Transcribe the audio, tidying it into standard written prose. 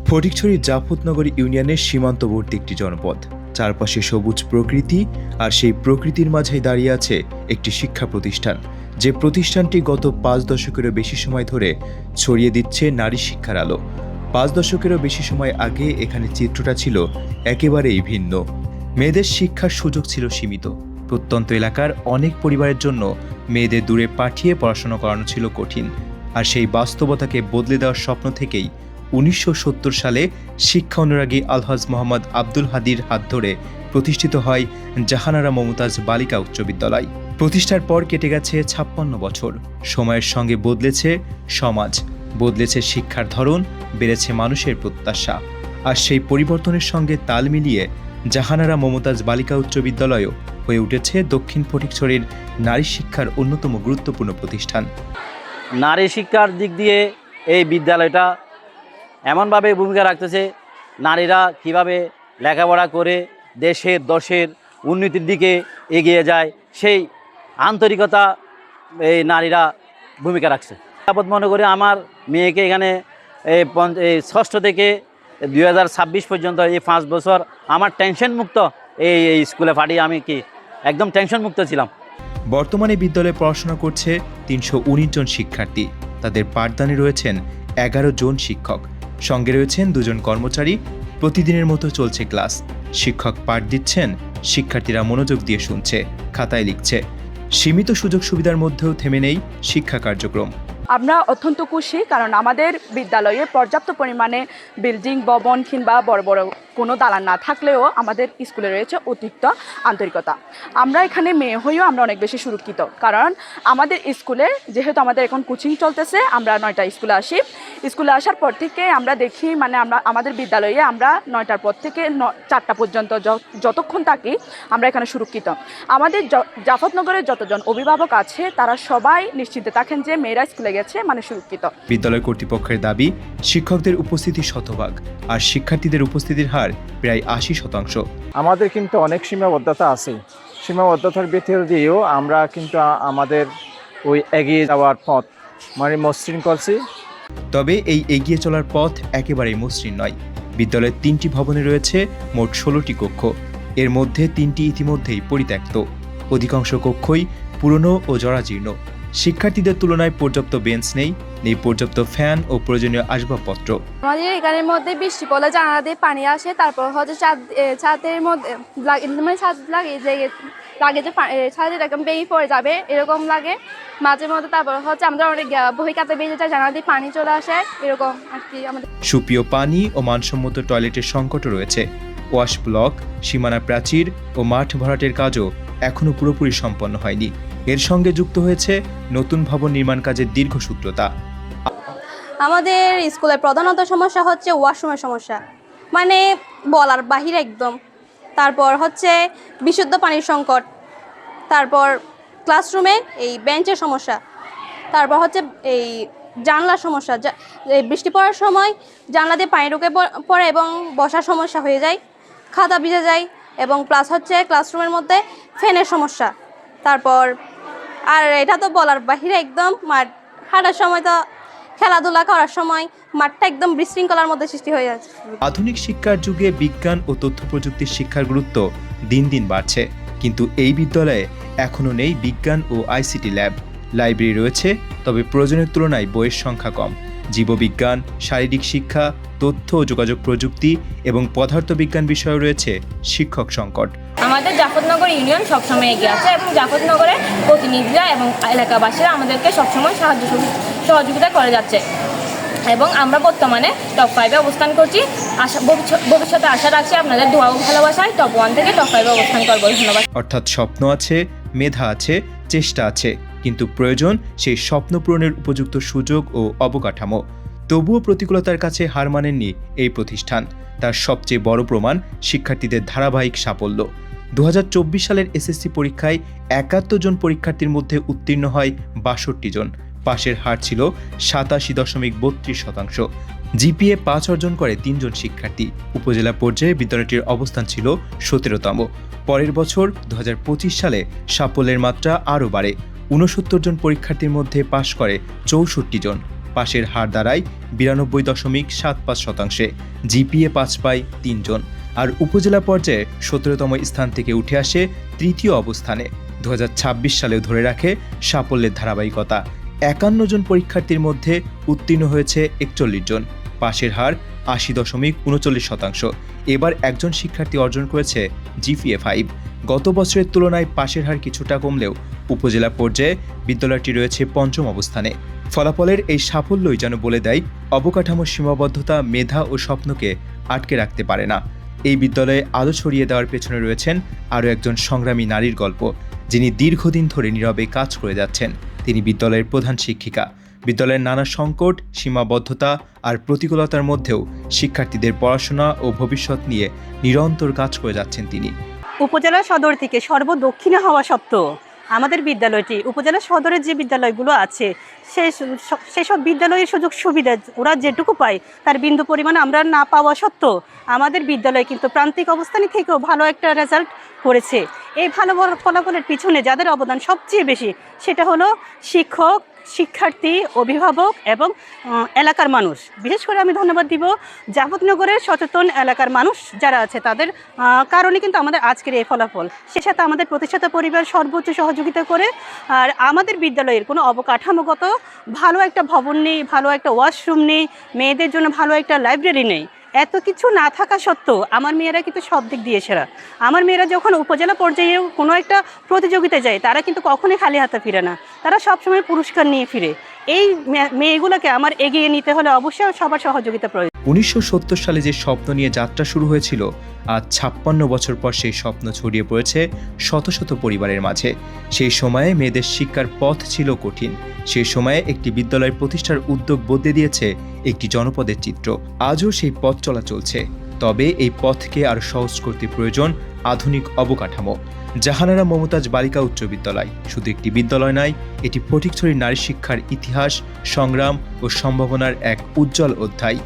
ফটিকছড়ির জাফতনগর ইউনিয়নের সীমান্তবর্তী একটি জনপদ। চারপাশে সবুজ প্রকৃতি, আর সেই প্রকৃতির মাঝেই দাঁড়িয়ে আছে একটি শিক্ষা প্রতিষ্ঠান, যে প্রতিষ্ঠানটি গত 5 দশকেরও বেশি সময় ধরে ছড়িয়ে দিচ্ছে নারী শিক্ষার আলো। 5 দশকেরও বেশি সময় আগে এখানে চিত্রটা ছিল একেবারেই ভিন্ন। মেয়েদের শিক্ষার সুযোগ ছিল সীমিত। প্রত্যন্ত এলাকার অনেক পরিবারের জন্য মেয়েদের দূরে পাঠিয়ে পড়াশোনা করানো ছিল কঠিন। আর সেই বাস্তবতাকে বদলে দেওয়ার স্বপ্ন থেকেই 1970 সালে শিক্ষা অনুরাগী আলহাজ মোহাম্মদ আব্দুল হাদীর হাত ধরে প্রতিষ্ঠিত হয় জাহানারা মমতাজ বালিকা উচ্চ বিদ্যালয়। প্রতিষ্ঠার পর কেটে গেছে 56 বছর। সময়ের সঙ্গে বদলেছে সমাজ, বদলেছে শিক্ষার ধরন, বেড়েছে মানুষের প্রত্যাশা। আর সেই পরিবর্তনের সঙ্গে তাল মিলিয়ে জাহানারা মমতাজ বালিকা উচ্চ বিদ্যালয়ও হয়ে উঠেছে দক্ষিণ ফটিকছড়ির নারী শিক্ষার অন্যতম গুরুত্বপূর্ণ প্রতিষ্ঠান। নারী শিক্ষার দিক দিয়ে এই বিদ্যালয়টা এমনভাবে ভূমিকা রাখতেছে, নারীরা কিভাবে লেখাপড়া করে দেশের দশের উন্নতির দিকে এগিয়ে যায়, সেই আন্তরিকতা এই নারীরা ভূমিকা রাখছে। আপদ মনে করে আমার মেয়েকে এখানে এই 6ষ্ঠ থেকে 2026 পর্যন্ত এই 5 বছর আমার টেনশন মুক্ত এই স্কুলে পাঠিয়ে আমি একদম টেনশন মুক্ত ছিলাম। বর্তমানে বিদ্যালয়ে পড়াশোনা করছে 319 জন শিক্ষার্থী। তাদের পাঠদানে রয়েছেন 11 জন শিক্ষক, সঙ্গে রয়েছেন 2 জন কর্মচারী। প্রতিদিনের মতো চলছে ক্লাস। শিক্ষক পাঠ দিচ্ছেন, শিক্ষার্থীরা মনোযোগ দিয়ে শুনছে, খাতায় লিখছে। সীমিত সুযোগ সুবিধার মধ্যেও থেমে নেই শিক্ষা কার্যক্রম। আমরা অত্যন্ত খুশি, কারণ আমাদের বিদ্যালয়ে পর্যাপ্ত পরিমাণে বিল্ডিং, ভবন কিংবা বড় বড় কোনো দালান না থাকলেও আমাদের স্কুলে রয়েছে অতিরিক্ত আন্তরিকতা। আমরা এখানে মেয়ে হয়েও আমরা অনেক বেশি সুরক্ষিত, কারণ আমাদের স্কুলে যেহেতু আমাদের এখন কোচিং চলতেছে, আমরা 9টা স্কুলে আসি। স্কুলে আসার পর থেকে আমরা দেখি আমরা আমাদের বিদ্যালয়ে আমরা 9টার পর থেকে 4টা পর্যন্ত যতক্ষণ থাকি আমরা এখানে সুরক্ষিত। আমাদের জাফতনগরের যতজন অভিভাবক আছে তারা সবাই নিশ্চিন্তে থাকেন যে মেয়েরা স্কুলে গেছে মানে সুরক্ষিত। বিদ্যালয় কর্তৃপক্ষের দাবি, শিক্ষকদের উপস্থিতি শতভাগ, আর শিক্ষার্থীদের উপস্থিতির হার প্রায় 80%। আমাদের কিন্তু অনেক সীমাবদ্ধতা আছে। সীমাবদ্ধতার ভিতর দিয়েও আমরা কিন্তু আমাদের ওই এগিয়ে যাওয়ার পথ মানে মসৃণ করছি। তবে এই এগিয়ে চলার পথ একেবারেই মসৃণ নয়। বিদ্যালয়ের 3টি ভবনে রয়েছে মোট 16টি কক্ষ। এর মধ্যে 3টি ইতিমধ্যেই পরিত্যক্ত। অধিকাংশ কক্ষই পুরনো ও জরাজীর্ণ। শিক্ষার্থীদের তুলনায় পর্যাপ্ত বেঞ্চ নেই পর্যাপ্ত ফ্যান ও প্রয়োজনীয় আসবাবপত্র। আমাদের এখানের মধ্যে বৃষ্টি পড়লে জানালা দিয়ে পানি আসে, তারপর হচ্ছে ছাদের মধ্যে মানে ছাদ লাগে যে ছাদ এরকম বেরিয়ে পড়ে যাবে এরকম লাগে মাঝে মধ্যে। তারপর হচ্ছে আমাদের অনেক বই খাতা বেরিয়ে যায়, জানালা দিয়ে পানি চলে আসে এরকম আর কি। আমাদের সুপেয় পানি ও মানসম্মত টয়লেটের সংকটও রয়েছে। ওয়াশ ব্লক, সীমানা প্রাচীর ও মাঠ ভরাটের কাজও এখনও পুরোপুরি সম্পন্ন হয়নি। এর সঙ্গে যুক্ত হয়েছে নতুন ভবন নির্মাণ কাজের দীর্ঘসূত্রতা। আমাদের স্কুলের প্রধানত সমস্যা হচ্ছে ওয়াশরুমের সমস্যা, মানে বলার বাহিরে একদম। তারপর হচ্ছে বিশুদ্ধ পানির সংকট, তারপর ক্লাসরুমে এই বেঞ্চের সমস্যা, তারপর হচ্ছে এই জানলার সমস্যা। এই বৃষ্টি পড়ার সময় জানলা দিয়ে পানি ঢুকে পড়ে এবং বসার সমস্যা হয়ে যায়, খাতা ভিজে যায়। এবং প্লাস হচ্ছে ক্লাসরুমের মধ্যে ফ্যানের সমস্যা। তারপর আর এটা তো বলার বাহিরে একদম। মাঠ হাঁটার সময় তো খেলাধুলা করার সময় মাঠটা একদম বিশৃঙ্খলার মধ্যে সৃষ্টি হয়ে যাচ্ছে। আধুনিক শিক্ষার যুগে বিজ্ঞান ও তথ্য প্রযুক্তির শিক্ষার গুরুত্ব দিন দিন বাড়ছে, কিন্তু এই বিদ্যালয়ে এখনও নেই বিজ্ঞান ও আইসিটি ল্যাব। লাইব্রেরি রয়েছে, তবে প্রয়োজনের তুলনায় বইয়ের সংখ্যা কম। জীববিজ্ঞান, শারীরিক শিক্ষা, তথ্য ও যোগাযোগ প্রযুক্তি এবং পদার্থবিজ্ঞান বিষয়ে রয়েছে শিক্ষক সংকট। আমাদের জাফতনগর ইউনিয়ন সবসময় এগিয়ে আছে এবং জাফতনগরের প্রতিনিধিরা এবং এলাকাবাসীরা আমাদেরকে সবসময় সহযোগিতা করে যাচ্ছে এবং আমরা বর্তমানে টপ 5-এ অবস্থান করছি। ভবিষ্যতে আশা রাখছি আপনাদের দোয়া ও ভালোবাসায় টপ 1 থেকে টপ 5-এ অবস্থান করব। ধন্যবাদ। অর্থাৎ স্বপ্ন আছে, মেধা আছে, চেষ্টা আছে, কিন্তু প্রয়োজন সেই স্বপ্ন পূরণের উপযুক্ত সুযোগ ও অবকাঠামো। তবুও প্রতিকূলতার কাছে হার মানেননি এই প্রতিষ্ঠান। তার সবচেয়ে বড় প্রমাণ শিক্ষার্থীদের ধারাবাহিক সাফল্য। 2024 সালের এসএসসি পরীক্ষায় 71 জন পরীক্ষার্থীর মধ্যে উত্তীর্ণ হয় 62 জন। পাশের হার ছিল 87.32%। জিপিএ 5 অর্জন করে 3 জন শিক্ষার্থী। উপজেলা পর্যায়ে বিদ্যালয়টির অবস্থান ছিল 17তম। পরের বছর 2025 সালে সাফল্যের মাত্রা আরও বাড়ে। 69 জন পরীক্ষার্থীর মধ্যে পাশ করে 64 জন। পাশের হার দাঁড়ায় 92.75%, জিপিএ 5 পায় 3 জন। আর উপজেলা পর্যায়ে 17তম স্থান থেকে উঠে আসে তৃতীয় অবস্থানে। 2026 সালেও ধরে রাখে সাফল্যের ধারাবাহিকতা। 51 জন পরীক্ষার্থীর মধ্যে উত্তীর্ণ হয়েছে 41 জন, পাশের হার 80.39%। এবার একজন শিক্ষার্থী অর্জন করেছে জিপিএ 5। গত বছরের তুলনায় পাশের হার কিছুটা কমলেও উপজেলা পর্যায়ে বিদ্যালয়টি রয়েছে 5ম অবস্থানে। ফলাফলের এই সাফল্যই যেন বলে দেয় অবকাঠামোর সীমাবদ্ধতা মেধা ও স্বপ্নকে আটকে রাখতে পারে না। এই বিদ্যালয়ে আলো ছড়িয়ে দেওয়ার পেছনে রয়েছেন আরও একজন সংগ্রামী নারীর গল্প, যিনি দীর্ঘদিন ধরে নীরবে কাজ করে যাচ্ছেন। তিনি বিদ্যালয়ের প্রধান শিক্ষিকা। বিদ্যালয়ের নানা সংকট, সীমাবদ্ধতা আর প্রতিকূলতার মধ্যেও শিক্ষার্থীদের পড়াশোনা ও ভবিষ্যৎ নিয়ে নিরন্তর কাজ করে যাচ্ছেন তিনি। উপজেলা সদর থেকে সর্বদক্ষিণে হওয়া সত্ত্বেও আমাদের বিদ্যালয়টি উপজেলা সদরের যে বিদ্যালয়গুলো আছে সেসব বিদ্যালয়ের সুযোগ সুবিধা ওরা যেটুকু পায় তার বিন্দু পরিমাণে আমরা না পাওয়া সত্ত্বেও আমাদের বিদ্যালয় কিন্তু প্রান্তিক অবস্থানে থেকেও ভালো একটা রেজাল্ট করেছে। এই ভালো ফলাফলের পিছনে যাদের অবদান সবচেয়ে বেশি সেটা হলো শিক্ষক, শিক্ষার্থী, অভিভাবক এবং এলাকার মানুষ। বিশেষ করে আমি ধন্যবাদ দিব জাফতনগরের সচেতন এলাকার মানুষ যারা আছে, তাদের কারণে কিন্তু আমাদের আজকের এই ফলাফল। সে সাথে আমাদের প্রতিষ্ঠাতা পরিবার সর্বোচ্চ সহযোগিতা করে। আর আমাদের বিদ্যালয়ের কোনো অবকাঠামোগত ভালো একটা ভবন নেই, ভালো একটা ওয়াশরুম নেই, মেয়েদের জন্য ভালো একটা লাইব্রেরি নেই। এত কিছু না থাকা সত্ত্বেও আমার মেয়েরা কিন্তু সব দিক দিয়ে সেরা। আমার মেয়েরা যখন উপজেলা পর্যায়েও কোনো একটা প্রতিযোগিতায় যায় তারা কিন্তু কখনোই খালি হাতে ফিরে না, তারা সবসময় পুরস্কার নিয়ে ফিরে। এই মেয়েগুলোকে আমার এগিয়ে নিতে হলে অবশ্যই সবার সহযোগিতা প্রয়োজন। 1970 সালে যে স্বপ্ন নিয়ে যাত্রা শুরু হয়েছিল, আজ 56 বছর পর সেই স্বপ্ন ছড়িয়ে পড়েছে শত শত পরিবারের মাঝে। সেই সময়ে মেয়েদের শিক্ষার পথ ছিল কঠিন। সেই সময়ে একটি বিদ্যালয় প্রতিষ্ঠার উদ্যোগ বদলে দিয়েছে একটি জনপদের চিত্র। আজও সেই পথ চলা চলছে, তবে এই পথকে আরও সহজ করতে প্রয়োজন আধুনিক অবকাঠামো। জাহানারা মমতাজ বালিকা উচ্চ বিদ্যালয় শুধু একটি বিদ্যালয় নয়, এটি ফটিকছড়ির নারী শিক্ষার ইতিহাস, সংগ্রাম ও সম্ভাবনার এক উজ্জ্বল অধ্যায়।